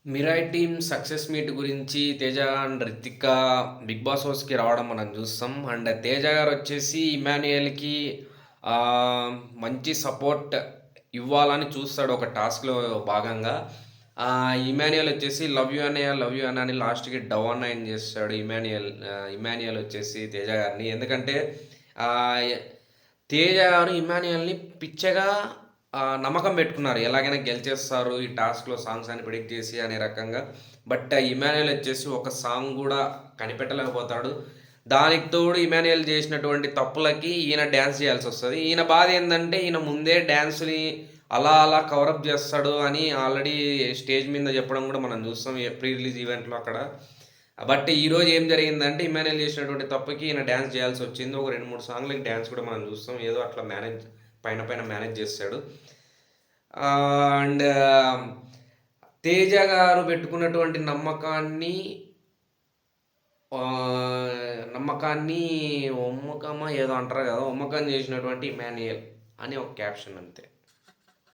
Mirai team success meet గురించి 'Teja' and 'Ritika' 'Bigg Boss' హౌస్‌కి రావడం మనం చూస్తాం. అండ్ 'తేజ' గారొచ్చేసి ఇమ్మాన్యుయల్‌కి మంచి సపోర్ట్ ఇవ్వాలని చూస్తాడు ఒక టాస్క్‌లో భాగంగా. ఇమ్మాన్యుయల్ వచ్చేసి లవ్ యూ అన్నయ్య, లవ్ యూ అన్న అని లాస్ట్‌కి డౌన్ ఆయన చేస్తాడు ఇమ్మాన్యుయల్ వచ్చేసి 'తేజ' గారిని. ఎందుకంటే ఆహ్, 'తేజ' గారు ఇమ్మాన్యుయల్‌ని పిచ్చగా నమ్మకం పెట్టుకున్నారు. ఎలాగైనా గెలిచేస్తారు ఈ టాస్క్‌లో సాంగ్స్ అని ప్రిడిక్ట్ చేసి అనే రకంగా. బట్ ఇమ్మాన్యుయల్ వచ్చేసి ఒక సాంగ్ గూడా కనిపెట్టలేకపోతాడు. దానికి తోడు ఇమ్మాన్యుయల్ చేసినటువంటి తప్పులకి ఈయన డాన్స్ చేయాల్సొస్తది. ఈయన బాధ ఏందంటే ఈయన ముందే డాన్స్‌ని అలా అలా కవరప్ చేస్తాడు అని ఆల్రెడీ స్టేజ్ మీద చెప్పడం గూడా మనం చూస్తాం. ప్రీ రిలీజ్ ఈవెంట్‌లో అక్కడ. బట్ ఈరోజు ఏం జరిగిందంటే ఇమ్మాన్యుయల్ చేసినటువంటి తప్పుకి ఈయన డాన్స్ చేయాల్సొచ్చింది. ఒక 2, 3 సాంగ్‌లకి డాన్స్ కూడా మనం చూస్తాం. ఏదో అట్లా పైన మేనేజ్ చేసాడు. అండ్ 'తేజ' గారు పెట్టుకున్నటువంటి నమ్మకాన్ని ఒమ్మకమో ఏదో అంటారు కదా! ఒమ్మకం చేసినటువంటి ఇమ్మాన్యుయల్ అని ఒక క్యాప్షన్ అంతే.